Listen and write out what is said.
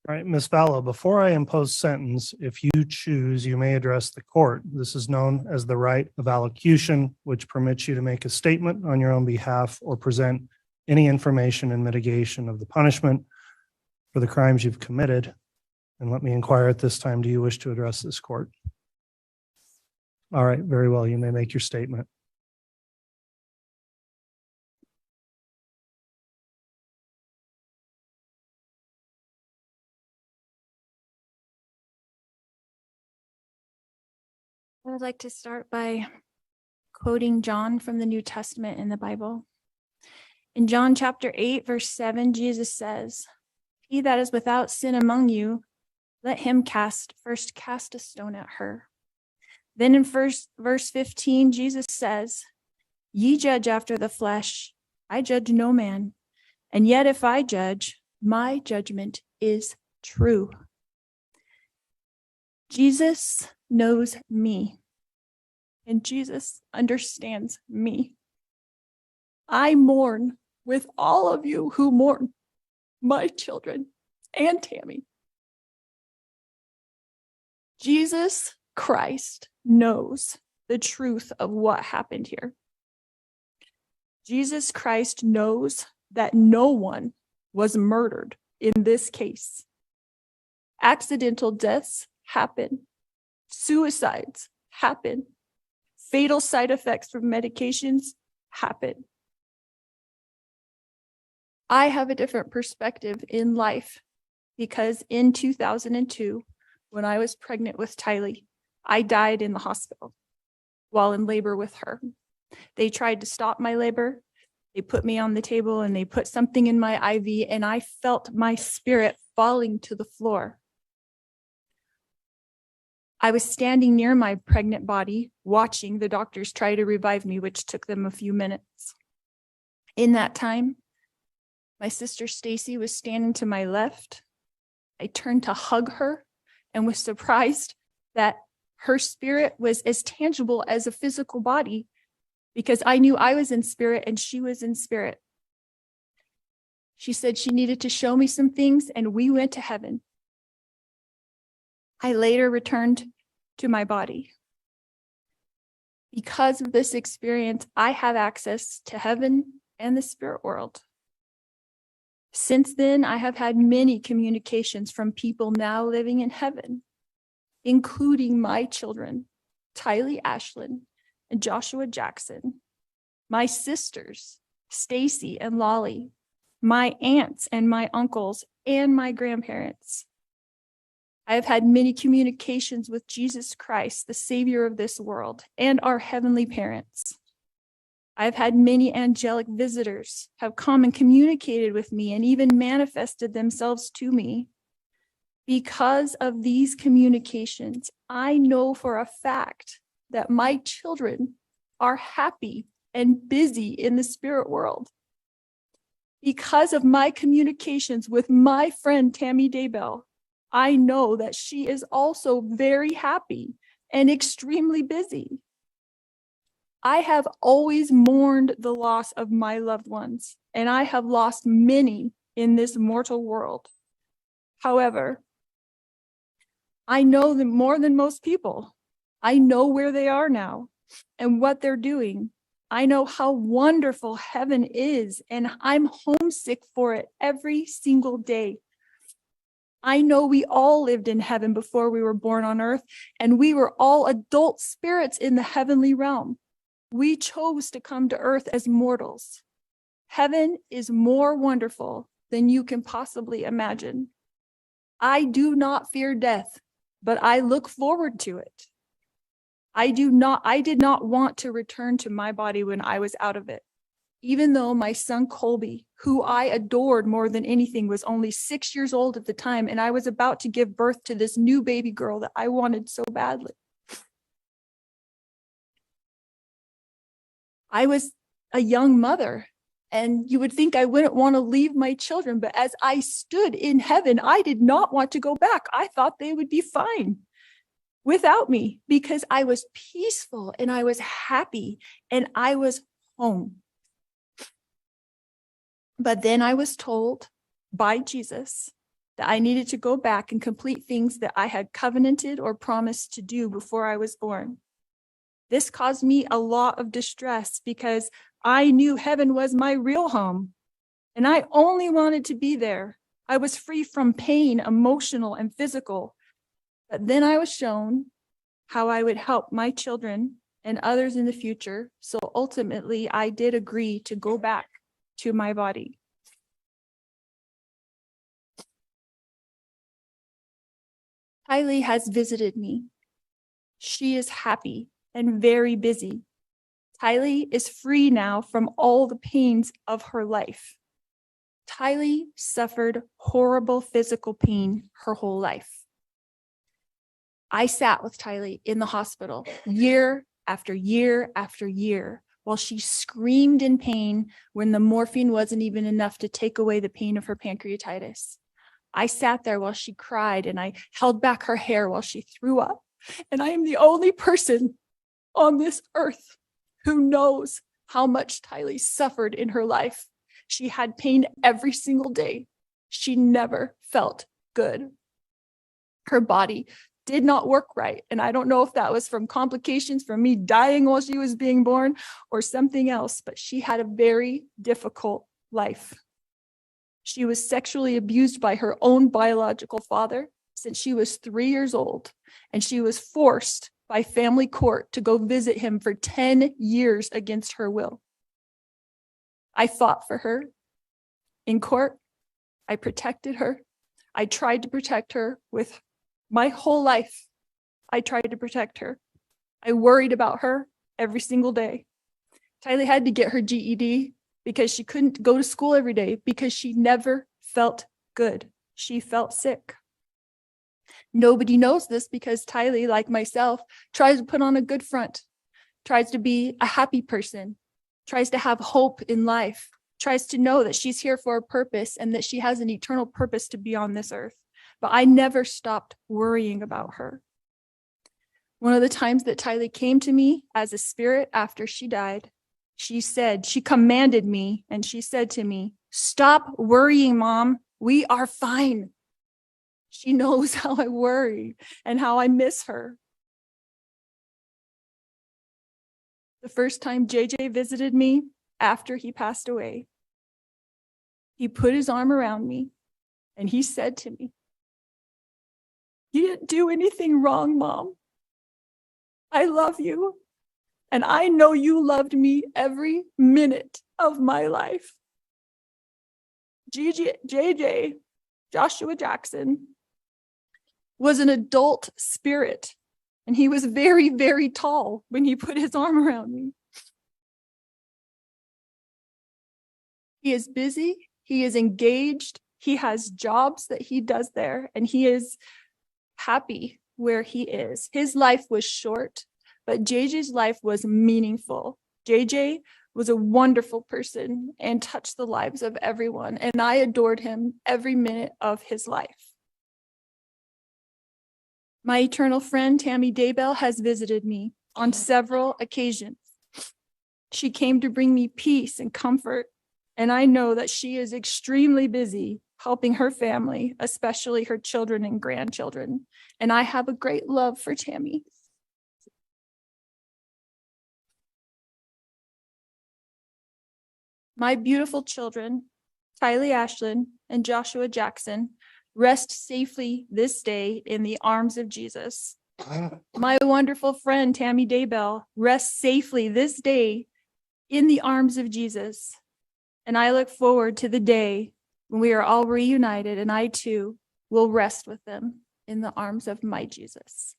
All right, Ms. Vallow, before I impose sentence, if you choose, you may address the court. This is known as the right of allocution, which permits you to make a statement on your own behalf or present any information in mitigation of the punishment for the crimes you've committed. And let me inquire at this time, do you wish to address this court? All right, very well. You may make your statement. I would like to start by quoting John from the New Testament in the Bible. In John chapter 8, verse 7, Jesus says, "He that is without sin among you, let him first cast a stone at her." Then in verse 15, Jesus says, "Ye judge after the flesh, I judge no man. And yet if I judge, my judgment is true." Jesus knows me, and Jesus understands me. I mourn with all of you who mourn my children and Tammy. Jesus Christ knows the truth of what happened here. Jesus Christ knows that no one was murdered in this case. Accidental deaths happen. Suicides happen. Fatal side effects from medications happen. I have a different perspective in life because in 2002, when I was pregnant with Tylee, I died in the hospital while in labor with her. They tried to stop my labor. They put me on the table and they put something in my IV, and I felt my spirit falling to the floor. I was standing near my pregnant body, watching the doctors try to revive me, which took them a few minutes. In that time, my sister Stacy was standing to my left. I turned to hug her and was surprised that her spirit was as tangible as a physical body, because I knew I was in spirit and she was in spirit. She said she needed to show me some things, and we went to heaven. I later returned to my body. Because of this experience, I have access to heaven and the spirit world. Since then, I have had many communications from people now living in heaven, including my children, Tylee Ashlyn and Joshua Jackson, my sisters, Stacy and Lolly, my aunts and my uncles, and my grandparents. I have had many communications with Jesus Christ, the Savior of this world, and our heavenly parents. I've had many angelic visitors have come and communicated with me and even manifested themselves to me. Because of these communications, I know for a fact that my children are happy and busy in the spirit world. Because of my communications with my friend Tammy Daybell, I know that she is also very happy and extremely busy. I have always mourned the loss of my loved ones, and I have lost many in this mortal world. However, I know them more than most people. I know where they are now and what they're doing. I know how wonderful heaven is, and I'm homesick for it every single day. I know we all lived in heaven before we were born on earth, and we were all adult spirits in the heavenly realm. We chose to come to earth as mortals. Heaven is more wonderful than you can possibly imagine. I do not fear death, but I look forward to it. I did not want to return to my body when I was out of it. Even though my son Colby, who I adored more than anything, was only 6 years old at the time, and I was about to give birth to this new baby girl that I wanted so badly. I was a young mother, and you would think I wouldn't want to leave my children, but as I stood in heaven, I did not want to go back. I thought they would be fine without me because I was peaceful and I was happy and I was home. But then I was told by Jesus that I needed to go back and complete things that I had covenanted or promised to do before I was born. This caused me a lot of distress because I knew heaven was my real home, and I only wanted to be there. I was free from pain, emotional and physical. But then I was shown how I would help my children and others in the future. So ultimately, I did agree to go back to my body. Kylie has visited me. She is happy and very busy. Kylie is free now from all the pains of her life. Kylie suffered horrible physical pain her whole life. I sat with Kylie in the hospital year after year after year while she screamed in pain when the morphine wasn't even enough to take away the pain of her pancreatitis. I sat there while she cried and I held back her hair while she threw up. And I am the only person on this earth who knows how much Kylie suffered in her life. She had pain every single day. She never felt good. Her body did not work right. And I don't know if that was from complications from me dying while she was being born or something else, but she had a very difficult life. She was sexually abused by her own biological father since she was 3 years old, and she was forced by family court to go visit him for 10 years against her will. I fought for her in court. I protected her. I tried to protect her with my whole life. I tried to protect her. I worried about her every single day. Kylie had to get her GED because she couldn't go to school every day because she never felt good. She felt sick. Nobody knows this because Kylie, like myself, tries to put on a good front, tries to be a happy person, tries to have hope in life, tries to know that she's here for a purpose and that she has an eternal purpose to be on this earth. But I never stopped worrying about her. One of the times that Kylie came to me as a spirit after she died, she commanded me and she said to me, "Stop worrying, Mom. We are fine." She knows how I worry and how I miss her. The first time JJ visited me after he passed away, he put his arm around me and he said to me, "You didn't do anything wrong, Mom. I love you. And I know you loved me every minute of my life." JJ, Joshua Jackson, was an adult spirit. And he was very, very tall when he put his arm around me. He is busy. He is engaged. He has jobs that he does there. And he is happy where he is. His life was short, but JJ's life was meaningful. JJ was a wonderful person and touched the lives of everyone. And I adored him every minute of his life. My eternal friend, Tammy Daybell, has visited me on several occasions. She came to bring me peace and comfort, and I know that she is extremely busy helping her family, especially her children and grandchildren. And I have a great love for Tammy. My beautiful children, Kylie Ashlyn and Joshua Jackson, rest safely this day in the arms of Jesus. My wonderful friend, Tammy Daybell, rests safely this day in the arms of Jesus. And I look forward to the day when we are all reunited and I too will rest with them in the arms of my Jesus.